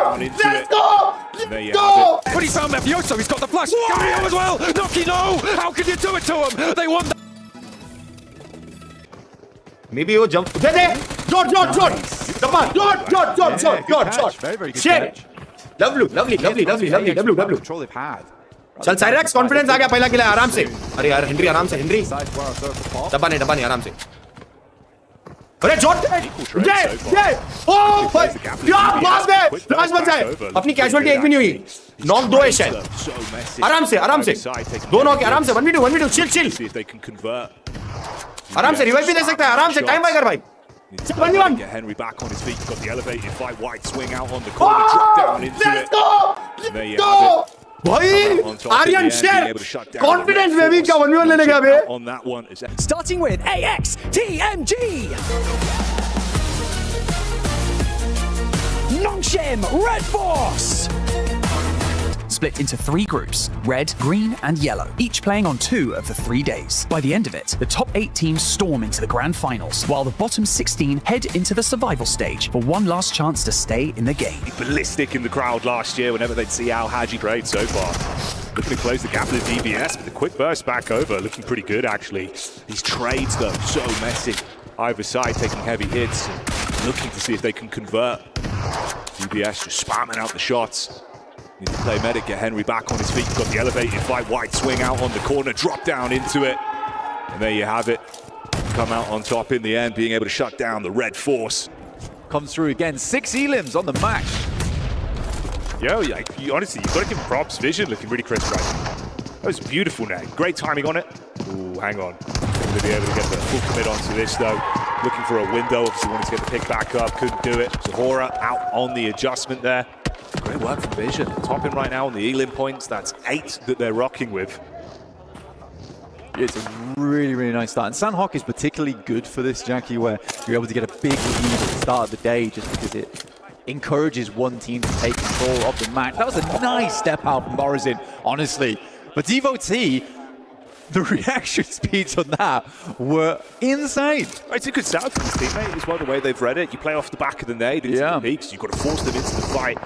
down into it. There you have it. But he found Mafioso, he's got the flash. Gabriel as well. Noki, no! How can you do it to him? They won. Maybe he'll jump. There! Shot! Very, very good Shit! catch. Lovely. Control they've had. चल साइरेक्स confidence आ गया पहला किला आराम से अरे यार Henry आराम से Henry दबा नहीं आराम से अरे शॉट ये ओ भाई क्या बात है फ्लैश बचा है अपनी कैजुअलिटी एक भी नहीं हुई नॉक 2 है शायद आराम से दो नॉक आराम से 1v2 चिल आराम से रिवाइव भी दे सकता है आराम से टाइम बाय कर भाई Get Henry back on his feet. Got the elevated fight. White swing out on the corner, drop down into it. And there you have it. भाई आर्यन शेर कॉन्फिडेंस में भी क्या 1v1 लेने गया बे on that one. Starting with AxTMG. Nongshim Red Force. Split into 3 groups, red, green and yellow, each playing on 2 of the 3 days. By the end of it, the top 8 teams storm into the grand finals, while the bottom 16 head into the survival stage for one last chance to stay in the game. Ballistic in the crowd last year whenever they'd see Al Haji played so far. Looking to close the gap with the DBS, but the quick burst back over, looking pretty good actually. These trades though, so messy. Either side taking heavy hits, looking to see if they can convert. DBS just spamming out the shots. Need to play medic, get Henry back on his feet. Got the elevated fight, White swing out on the corner, drop down into it. And there you have it. Come out on top in the end, being able to shut down the Red Force. Comes through again, 6 elims on the match. Yo, honestly, you've got to give him props. Vision looking really crisp right now. That was beautiful now. Great timing on it. Ooh, hang on. Going to be able to get the full commit onto this though. Looking for a window, obviously wanted to get the pick back up, couldn't do it. Zahora out on the adjustment there. Great work from Vision. Topping right now on the elim points. That's 8 that they're rocking with. It's a really, really nice start. And Sandhawk is particularly good for this, Jackie, where you're able to get a big lead at the start of the day just because it encourages one team to take control of the match. That was a nice step out from Borazin, honestly. But Devotee, the reaction speeds on that were insane. It's a good start for this teammate as well, the way they've read it. You play off the back of the nade into the peaks. You've got to force them into the fight.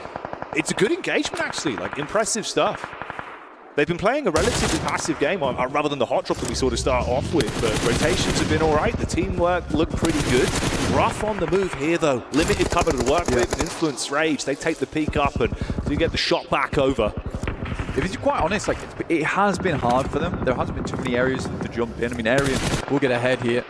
It's a good engagement, actually. Like, impressive stuff. They've been playing a relatively passive game rather than the hot drop that we sort of start off with, but rotations have been all right. The teamwork looked pretty good. Rough on the move here, though. Limited cover to work with and influence Rage. They take the peak up and do get the shot back over. If it's quite honest, like it has been hard for them. There hasn't been too many areas to jump in. I mean, Arian will get ahead here.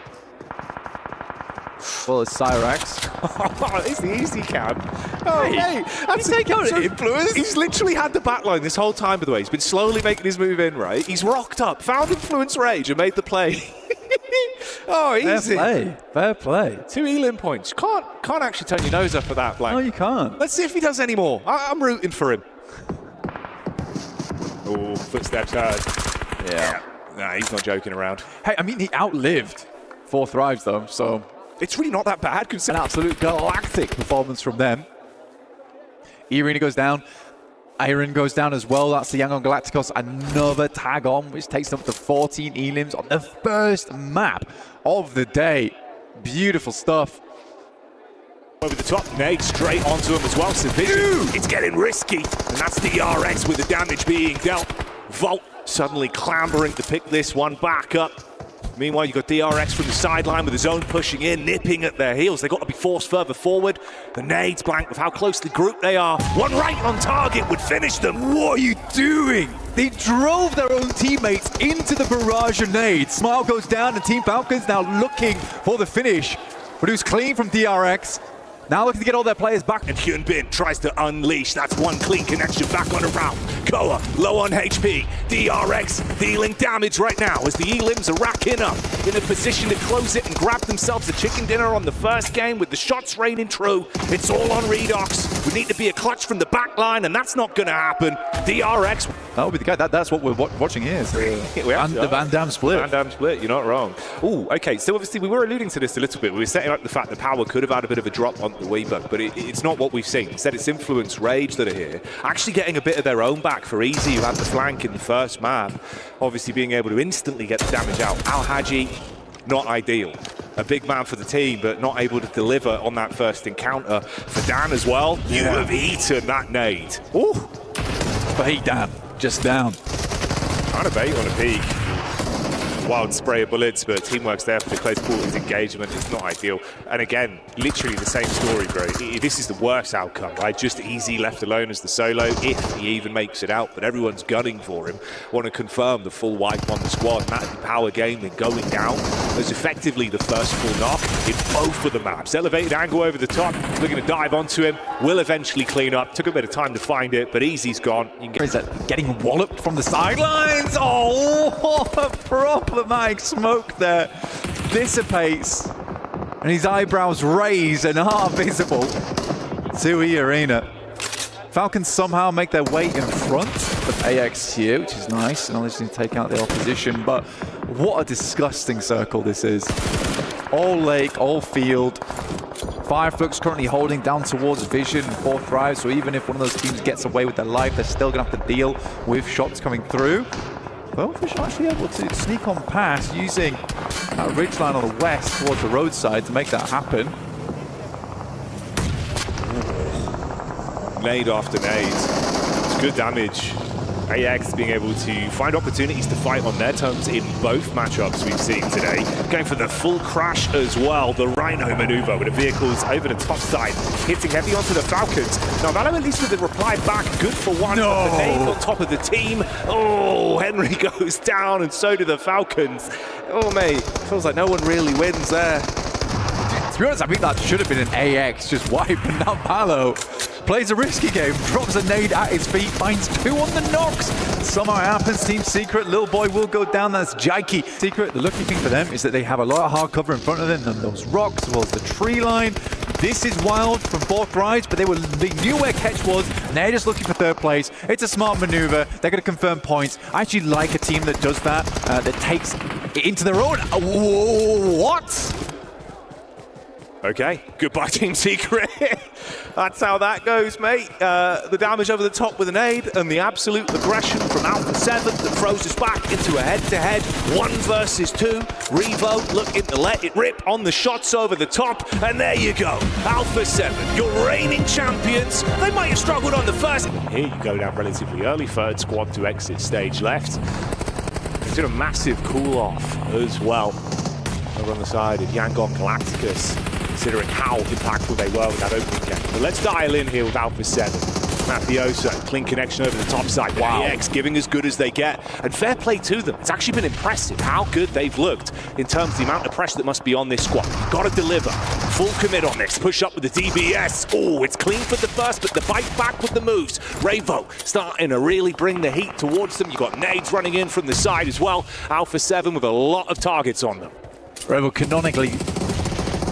Well, it's Cyrax. Oh, it's the easy cam. Oh, hey, that's take out influence. He's literally had the backline this whole time, by the way. He's been slowly making his move in, right? He's rocked up, found influence Rage, and made the play. Oh, easy. Fair play. 2 elim points. Can't actually turn your nose up at that blank. No, you can't. Let's see if he does any more. I'm rooting for him. Oh, footsteps heard. Yeah. Nah, he's not joking around. Hey, I mean, he outlived 4 thrives, though, so... It's really not that bad. An absolute galactic performance from them. Irina goes down. Iron goes down as well. That's the Young on Galacticos. Another tag on, which takes them to 14 elims on the first map of the day. Beautiful stuff. Over the top, nade straight onto him as well. So Vision, it's getting risky. And that's DRX with the damage being dealt. Volt suddenly clambering to pick this one back up. Meanwhile, you've got DRX from the sideline with his own pushing in, nipping at their heels. They've got to be forced further forward. The nades blank with how closely grouped they are. One right on target would finish them. What are you doing? They drove their own teammates into the barrage of nades. Smile goes down and Team Falcons now looking for the finish. But it was clean from DRX. Now looking to get all their players back. And Hyun Bin tries to unleash. That's one clean connection back on a route. Koa, low on HP. DRX dealing damage right now as the elims are racking up. In a position to close it and grab themselves a chicken dinner on the first game with the shots raining true. It's all on Redox. We need to be a clutch from the back line, and that's not going to happen. DRX. That'll be the guy. That's what we're watching here. The Van Damme split. Van Damme split, you're not wrong. Oh, okay, so obviously we were alluding to this a little bit. We were setting up the fact that Power could have had a bit of a drop on the Weaver, but it's not what we've seen. Instead, it's Influence Rage that are here, actually getting a bit of their own back for Easy, who had the flank in the first map. Obviously being able to instantly get the damage out. Al Haji, not ideal. a big man for the team, but not able to deliver on that first encounter. For Dan as well, you have eaten that nade. Ooh, bait Dan, just down. Trying to bait on a peak. Wild spray of bullets, but teamwork's there for the close quarters engagement. It's not ideal. And again, literally the same story, bro. This is the worst outcome, right? Just easy left alone as the solo, if he even makes it out. But everyone's gunning for him. Want to confirm the full wipe on the squad. And that power gaming going down as effectively the first full knock in both of the maps. Elevated angle over the top. We're going to dive onto him. Will eventually clean up. Took a bit of time to find it, but Easy's gone. You can Is that getting walloped from the sidelines? Oh, a problematic smoke there. Dissipates. And his eyebrows raise and are visible to E Arena. Falcons somehow make their way in front of AX here, which is nice. And obviously take out the opposition. But what a disgusting circle this is. All lake, all field. Fireflux currently holding down towards Vision and 4th Drive, so even if one of those teams gets away with their life, they're still going to have to deal with shots coming through. Goldfish actually able to sneak on past using that ridgeline on the west towards the roadside to make that happen. Nade after nade. It's good damage. AX being able to find opportunities to fight on their terms in both matchups we've seen today. Going for the full crash as well. The Rhino maneuver with the vehicles over the top side, hitting heavy onto the Falcons. Now Valor at least with the reply back, good for one. No. The nade on top of the team. Oh, Henry goes down and so do the Falcons. Oh mate, feels like no one really wins there. To be honest, I think that should have been an AX just wiping down Palo. Plays a risky game, drops a nade at his feet, finds 2 on the knocks. Somehow it happens, Team Secret, Little Boy will go down, that's Jaiki. Secret, the lucky thing for them is that they have a lot of hard cover in front of them, and those rocks, as well as the tree line. This is wild from 4th Rise, but they knew where Ketch was, and they're just looking for 3rd place. It's a smart maneuver, they're going to confirm points. I actually like a team that does that, that takes it into their own. What? Okay, goodbye Team Secret. That's how that goes, mate. The damage over the top with an aid and the absolute aggression from Alpha 7 that throws us back into a head-to-head 1 versus 2. Revo looking to let it rip on the shots over the top, and there you go. Alpha 7, your reigning champions. They might have struggled on the first. Here you go down relatively early, 3rd squad to exit stage left. They did a massive cool-off as well over on the side of Yangon Galacticus, considering how impactful they were with that opening game. But let's dial in here with Alpha 7. Mafioso, clean connection over the top side. Wow. AX giving as good as they get. And fair play to them. It's actually been impressive how good they've looked in terms of the amount of pressure that must be on this squad. Got to deliver. Full commit on this. Push up with the DBS. Oh, it's clean for the first, but the bite back with the moves. Revo starting to really bring the heat towards them. You've got nades running in from the side as well. Alpha 7 with a lot of targets on them. Revo canonically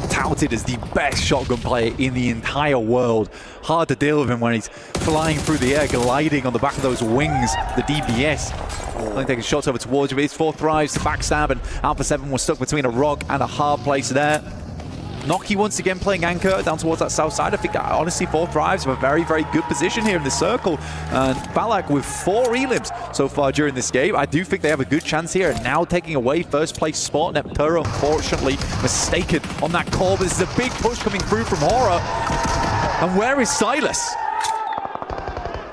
touted as the best shotgun player in the entire world. Hard to deal with him when he's flying through the air, gliding on the back of those wings, the DBS. Only taking shots over towards you, but it's 4th Rise to backstab, and Alpha 7 was stuck between a rock and a hard place there. Noki once again playing anchor down towards that south side. I think honestly 4th Drives have a very, very good position here in the circle. And Balak with 4 elims so far during this game. I do think they have a good chance here, and now taking away 1st place spot. Nepturo unfortunately mistaken on that call, but this is a big push coming through from Horror. And where is Silas?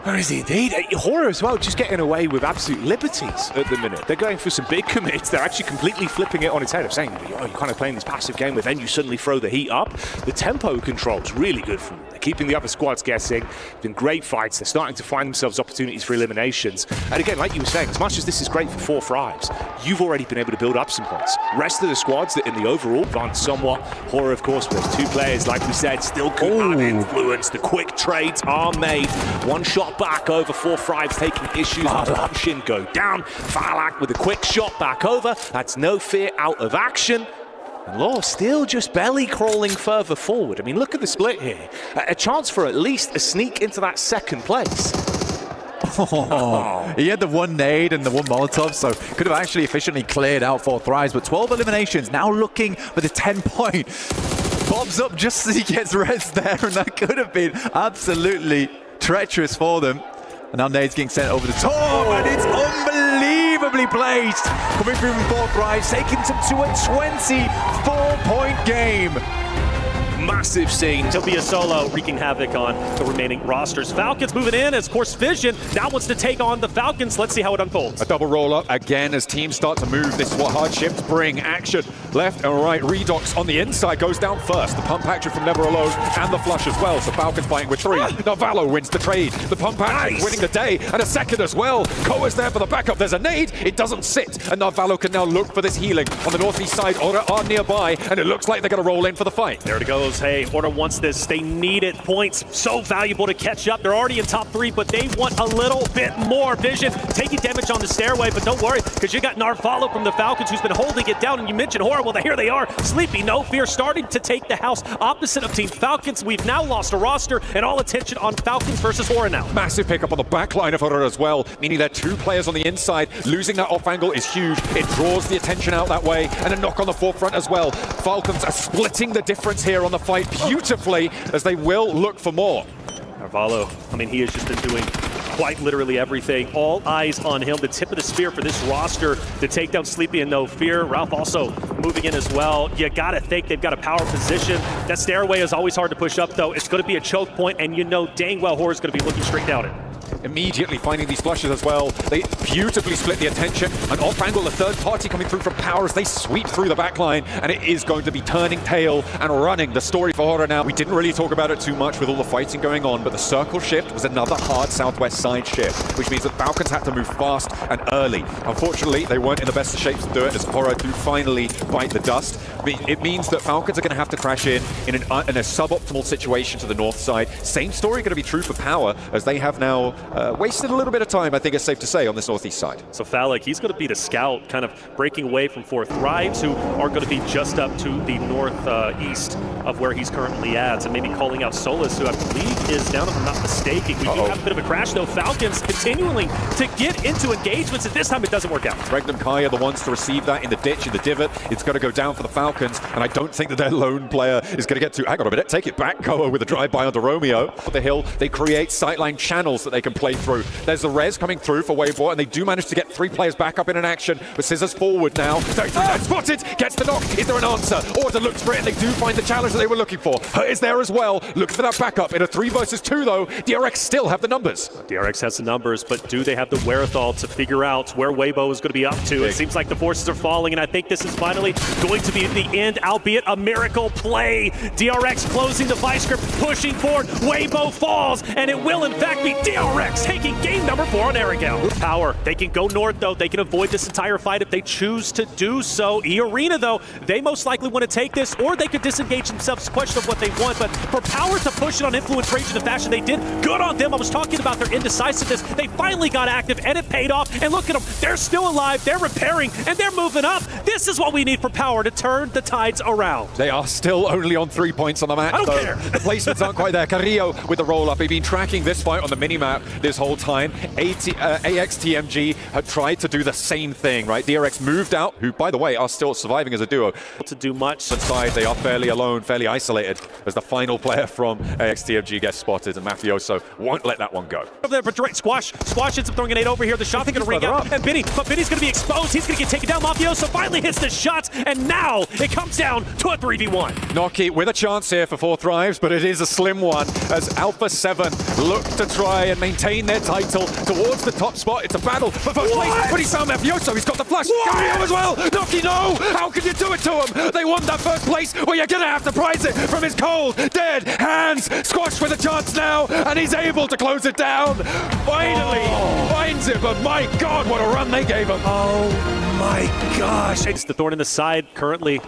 Where is he indeed? Horror as well, just getting away with absolute liberties at the minute. They're going for some big commits. They're actually completely flipping it on its head of saying, oh, you're kind of playing this passive game, but then you suddenly throw the heat up. The tempo control's really good for them. They're keeping the other squads guessing. Been great fights. They're starting to find themselves opportunities for eliminations. And again, like you were saying, as much as this is great for 4th Rise, you've already been able to build up some points. Rest of the squads that in the overall advance somewhat. Horror, of course, with 2 players, like we said, still could have influence. The quick trades are made. 1 shot back over 4th Rise, taking issues. Option go down. Falak with a quick shot back over. That's no fear out of action. And Law still just belly crawling further forward. I mean, look at the split here. A chance for at least a sneak into that 2nd place. He had the 1 nade and the 1 Molotov, so could have actually efficiently cleared out 4th Rise, but 12 eliminations, now looking for the 10-point. Bobs up just as he gets res there, and that could have been absolutely treacherous for them. And now nade's getting sent over the top, and it's unbelievably placed. Coming through from 4th Rise, taking them to a 24-point game. Massive scene. He'll be a solo, wreaking havoc on the remaining rosters. Falcons moving in as, of course, Vision now wants to take on the Falcons. Let's see how it unfolds. A double roll up again as teams start to move. This is what hard shifts bring. Action left and right. Redox on the inside goes down first. The pump action from Never Alone and the flush as well. So Falcons fighting with 3. Narvalo wins the trade. The pump action winning the day and a second as well. Koa's there for the backup. There's a nade. It doesn't sit. And Narvalo can now look for this healing on the northeast side. Aura are nearby and it looks like they're going to roll in for the fight. There it goes. Hey, Order wants this. They need it. Points so valuable to catch up. They're already in top 3, but they want a little bit more. Vision taking damage on the stairway, but don't worry, because you got Narvalo from the Falcons who's been holding it down, and you mentioned Horror. Well, here they are. Sleepy, no fear, starting to take the house opposite of Team Falcons. We've now lost a roster, and all attention on Falcons versus Horror now. Massive pickup on the back line of Horror as well, meaning there are 2 players on the inside. Losing that off angle is huge. It draws the attention out that way, and a knock on the forefront as well. Falcons are splitting the difference here on the fight beautifully, as they will look for more. Narvalo, I mean, he has just been doing quite literally everything. All eyes on him, the tip of the spear for this roster to take down Sleepy and No Fear. Ralph also moving in as well. You gotta think they've got a power position. That stairway is always hard to push up, though. It's gonna be a choke point, and you know dang well Horror's gonna be looking straight down it. Immediately finding these flushes as well. They beautifully split the attention. An off angle, a third party coming through from Power as they sweep through the backline, and it is going to be turning tail and running. The story for Horror now. We didn't really talk about it too much with all the fighting going on, but the circle shift was another hard southwest side shift, which means that Falcons had to move fast and early. Unfortunately, they weren't in the best of shapes to do it as Horror do finally bite the dust. It means that Falcons are going to have to crash in a suboptimal situation to the north side. Same story going to be true for Power, as they have now wasted a little bit of time, I think it's safe to say, on this northeast side. So Phallic, he's going to be the scout, kind of breaking away from 4 Thrives, who are going to be just up to the northeast of where he's currently at, and maybe calling out Solus, who I believe is down, if I'm not mistaken. We do have a bit of a crash, though. Falcons continuing to get into engagements, and this time it doesn't work out. Regnum Kai are the ones to receive that in the ditch, in the divot. It's going to go down for the Falcons, and I don't think that their lone player is going to get to... Hang on a minute, take it back, Koa with a drive-by onto Romeo. For the hill, they create sightline channels that they can play through. There's the res coming through for Wavebot, and they do manage to get 3 players back up in an action, but Scissors forward now. 33 spotted, gets the knock. Is there an answer? Order looks for it, and they do find the challenge that they were looking for. Hurt is there as well, looking for that backup. In a 3 versus 2 though, DRX still have the numbers. DRX has the numbers, but do they have the wherewithal to figure out where Weibo is going to be up to? It seems like the forces are falling, and I think this is finally going to be the end, albeit a miracle play. DRX closing the vice grip, pushing forward. Weibo falls, and it will in fact be DRX taking game number 4 on Aragao. Power, they can go north though. They can avoid this entire fight if they choose to do so. E-Arena though, they most likely want to take this, or they could disengage themselves. It's a question of what they want, but for Power to push it on Influence Rage in the fashion they did, good on them. I was talking about their indecisiveness. They finally got active, and it paid off. And look at them, they're still alive, they're repairing, and they're moving up. This is what we need for Power to turn the tides around. They are still only on 3 points on the match. I don't though. care. The placements aren't quite there. Carrillo with the roll-up. They've been tracking this fight on the minimap this whole time. AxTMG had tried to do the same thing, right? DRX moved out, who, by the way, are still surviving as a duo. To do much. Inside, they are fairly alone, fairly isolated, as the final player from AxTMG gets spotted, and Mafioso won't let that one go. Over there, but direct Squash ends up throwing an 8 over here. The shot's going to ring out, and Benny's going to be exposed. He's going to get taken down. Mafioso finally hits the shots, and now it comes down to a 3v1. Noki with a chance here for 4 Thrives, but it is a slim one, as Alpha 7 look to try and maintain their title towards the top spot. It's a battle for first place, but he's found Mafioso. He's got the flash. Carrillo as well. Noki, no! How can you do it to him? They want that first place. Well, you're going to have to prize it from his cold, dead hands. Squash with a chance now, and he's able to close it down. Finally finds it, but my God, what a run they gave him. Oh my gosh. It's the thorn in the side currently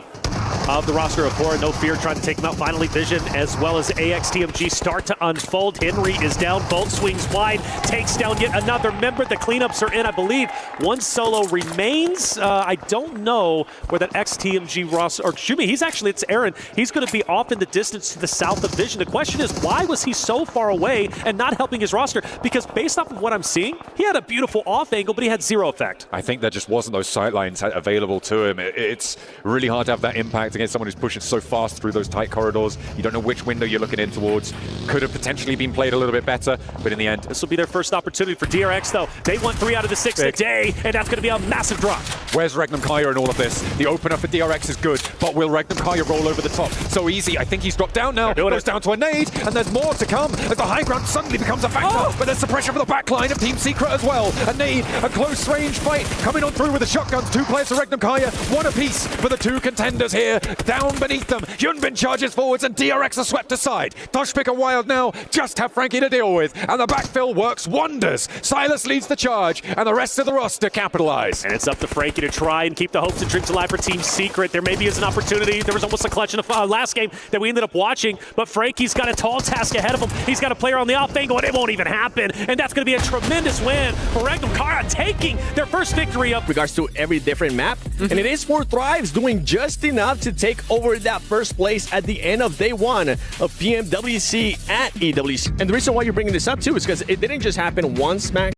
of the roster of Horror. No Fear trying to take him out. Finally, Vision as well as AxTMG start to unfold. Henry is down. Bolt swings wide. Takes down yet another member. The cleanups are in, I believe. 1 solo remains. I don't know where that AxTMG roster, or excuse me, it's Aaron. He's going to be off in the distance to the south of Vision. The question is, why was he so far away and not helping his roster? Because based off of what I'm seeing, he had a beautiful off angle, but he had 0 effect. I think there just wasn't those sightlines available to him. It's really hard to have that impact experience against someone who's pushing so fast through those tight corridors. You don't know which window you're looking in towards. Could have potentially been played a little bit better, but in the end... This will be their first opportunity for DRX, though. They won 3 out of the 6 today, and that's going to be a massive drop. Where's Regnum Kaya in all of this? The opener for DRX is good, but will Regnum Kaya roll over the top? So easy. I think he's dropped down now. Goes down to a nade, and there's more to come as the high ground suddenly becomes a factor. But there's the pressure for the backline of Team Secret as well. A nade, a close range fight coming on through with the shotguns. 2 players for Regnum Kaya, 1 apiece for the 2 contenders here. Down beneath them, Hyunbin charges forwards and DRX are swept aside. Toshpick Wild now just have Frankie to deal with, and the backfill works wonders. Silas leads the charge, and the rest of the roster capitalize. And it's up to Frankie to try and keep the hopes and dreams alive for Team Secret. There maybe is an opportunity. There was almost a clutch in the last game that we ended up watching, but Frankie's got a tall task ahead of him. He's got a player on the off angle, and it won't even happen. And that's going to be a tremendous win for Regnum Kaya, taking their first victory up. Regards to every different map, and it is for Thrives doing just enough to take over that first place at the end of day 1 of PMWC at EWC. And the reason why you're bringing this up too is because it didn't just happen once, Max.